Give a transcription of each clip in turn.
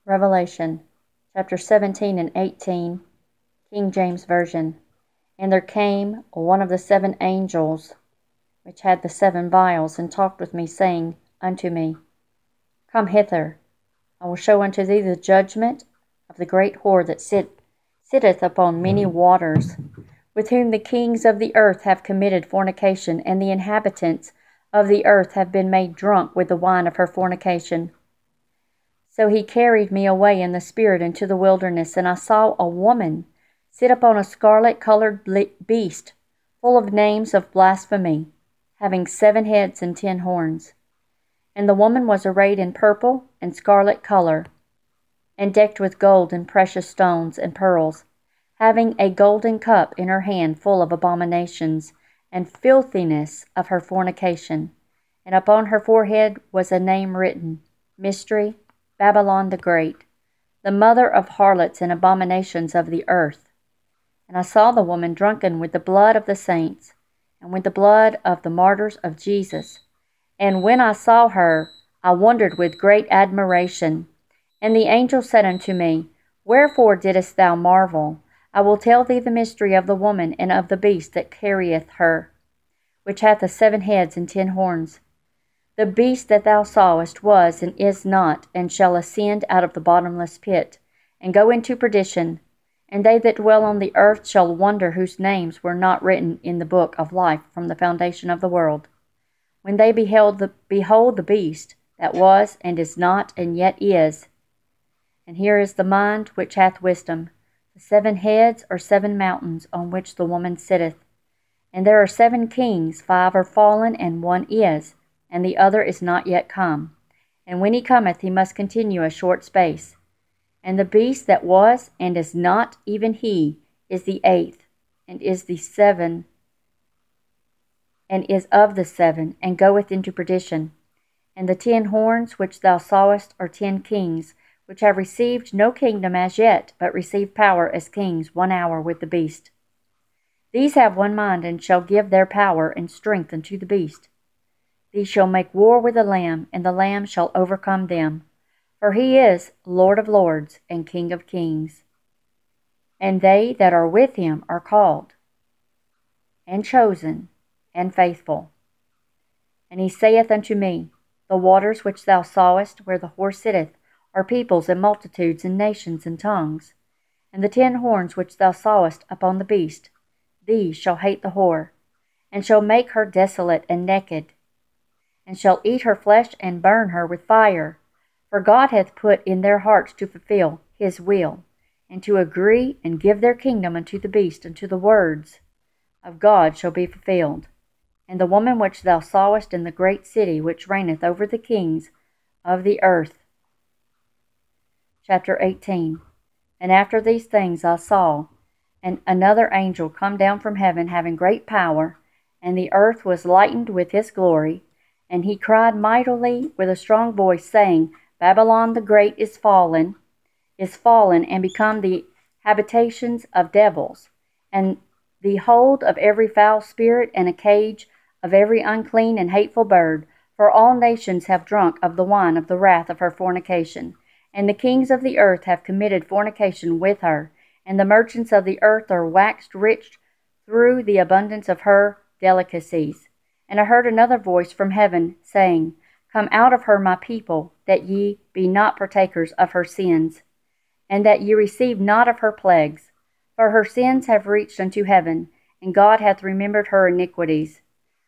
Revelation chapter 17 and 18, King James Version. And there came one of the 7 angels which had the 7 vials, and talked with me, saying unto me, Come hither, I will show unto thee the judgment of the great whore that sitteth upon many waters, with whom the kings of the earth have committed fornication, and the inhabitants of the earth have been made drunk with the wine of her fornication. So he carried me away in the spirit into the wilderness, and I saw a woman sit upon a scarlet-colored beast, full of names of blasphemy, having 7 heads and 10 horns. And the woman was arrayed in purple and scarlet color, and decked with gold and precious stones and pearls, having a golden cup in her hand full of abominations and filthiness of her fornication. And upon her forehead was a name written, Mystery, Babylon the Great, the mother of harlots and abominations of the earth. And I saw the woman drunken with the blood of the saints, and with the blood of the martyrs of Jesus. And when I saw her, I wondered with great admiration. And the angel said unto me, Wherefore didst thou marvel? I will tell thee the mystery of the woman and of the beast that carrieth her, which hath the 7 heads and 10 horns. The beast that thou sawest was and is not, and shall ascend out of the bottomless pit, and go into perdition. And they that dwell on the earth shall wonder whose names were not written in the book of life from the foundation of the world, when they behold the beast that was and is not and yet is. And here is the mind which hath wisdom. The 7 heads are 7 mountains on which the woman sitteth. And there are 7 kings, 5 are fallen, and 1 is, and the other is not yet come. And when he cometh, he must continue a short space. And the beast that was and is not, even he, is the 8th, and is the 7, and is of the 7, and goeth into perdition. And the 10 horns which thou sawest are 10 kings, which have received no kingdom as yet, but receive power as kings 1 hour with the beast. These have one mind, and shall give their power and strength unto the beast. These shall make war with the Lamb, and the Lamb shall overcome them. For he is Lord of lords and King of kings. And they that are with him are called, and chosen, and faithful. And he saith unto me, The waters which thou sawest, where the whore sitteth, are peoples and multitudes and nations and tongues. And the 10 horns which thou sawest upon the beast, these shall hate the whore, and shall make her desolate and naked, and shall eat her flesh and burn her with fire. For God hath put in their hearts to fulfill his will, and to agree and give their kingdom unto the beast, until the words of God shall be fulfilled. And the woman which thou sawest in the great city, which reigneth over the kings of the earth. Chapter 18. And after these things I saw another angel come down from heaven, having great power, and the earth was lightened with his glory. And he cried mightily with a strong voice, saying, Babylon the Great is fallen, and become the habitations of devils, and the hold of every foul spirit, and a cage of every unclean and hateful bird. For all nations have drunk of the wine of the wrath of her fornication. And the kings of the earth have committed fornication with her, and the merchants of the earth are waxed rich through the abundance of her delicacies. And I heard another voice from heaven, saying, Come out of her, my people, that ye be not partakers of her sins, and that ye receive not of her plagues. For her sins have reached unto heaven, and God hath remembered her iniquities.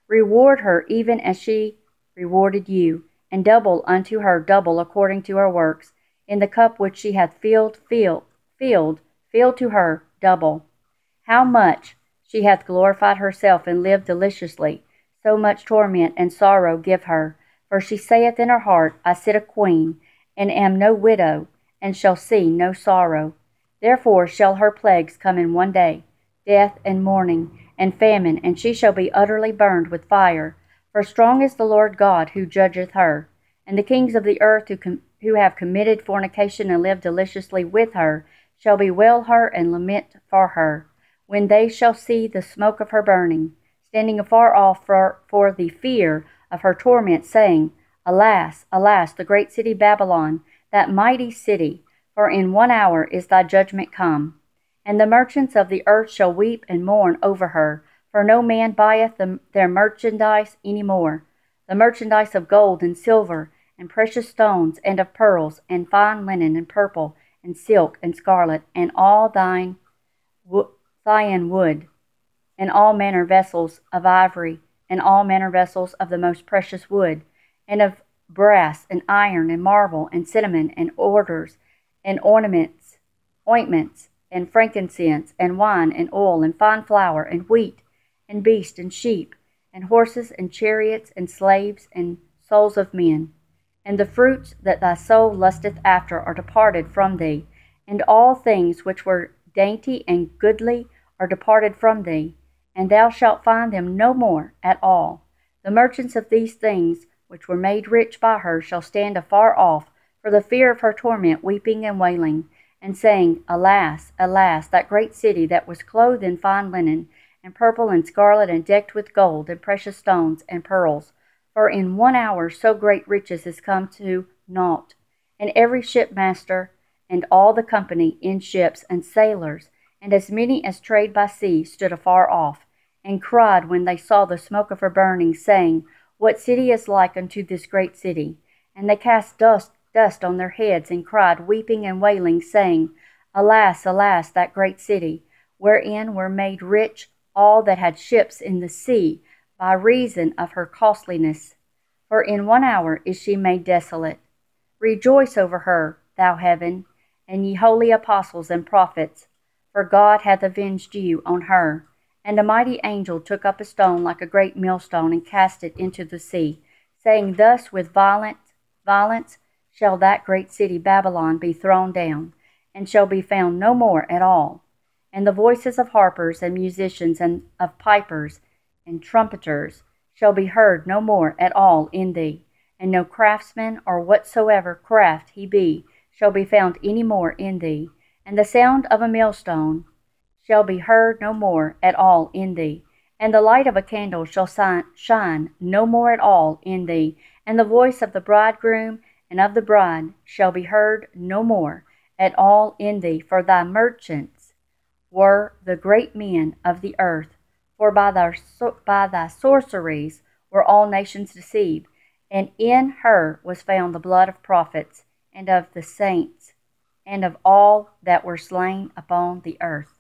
Reward her even as she rewarded you, and double unto her double according to her works. In the cup which she hath filled to her double. How much she hath glorified herself and lived deliciously, so much torment and sorrow give her. For she saith in her heart, I sit a queen, and am no widow, and shall see no sorrow. Therefore shall her plagues come in one day, death and mourning, and famine, and she shall be utterly burned with fire. For strong is the Lord God who judgeth her. And the kings of the earth who have committed fornication and lived deliciously with her shall bewail her and lament for her, when they shall see the smoke of her burning, standing afar off for the fear of her torment, saying, Alas, alas, the great city Babylon, that mighty city, for in 1 hour is thy judgment come. And the merchants of the earth shall weep and mourn over her, for no man buyeth their merchandise any more, the merchandise of gold and silver, and precious stones, and of pearls, and fine linen, and purple, and silk, and scarlet, and all thine Thyine wood, and all manner vessels of ivory, and all manner vessels of the most precious wood, and of brass, and iron, and marble, and cinnamon, and orders, and ornaments, ointments, and frankincense, and wine, and oil, and fine flour, and wheat, and beast, and sheep, and horses, and chariots, and slaves, and souls of men. And the fruits that thy soul lusteth after are departed from thee, and all things which were dainty and goodly are departed from thee, and thou shalt find them no more at all. The merchants of these things, which were made rich by her, shall stand afar off, for the fear of her torment, weeping and wailing, and saying, Alas, alas, that great city that was clothed in fine linen, and purple and scarlet, and decked with gold, and precious stones, and pearls. For in 1 hour so great riches is come to naught. And every shipmaster, and all the company in ships, and sailors, and as many as trade by sea, stood afar off, and cried when they saw the smoke of her burning, saying, What city is like unto this great city? And they cast dust on their heads, and cried, weeping and wailing, saying, Alas, alas, that great city, wherein were made rich all that had ships in the sea, by reason of her costliness. For in 1 hour is she made desolate. Rejoice over her, thou heaven, and ye holy apostles and prophets, for God hath avenged you on her. And a mighty angel took up a stone like a great millstone, and cast it into the sea, saying, Thus with violence shall that great city Babylon be thrown down, and shall be found no more at all. And the voices of harpers and musicians, and of pipers and trumpeters, shall be heard no more at all in thee. And no craftsman, or whatsoever craft he be, shall be found any more in thee. And the sound of a millstone shall be heard no more at all in thee. And the light of a candle shall shine no more at all in thee. And the voice of the bridegroom and of the bride shall be heard no more at all in thee. For thy merchants were the great men of the earth, for by thy sorceries were all nations deceived. And in her was found the blood of prophets, and of the saints, and of all that were slain upon the earth.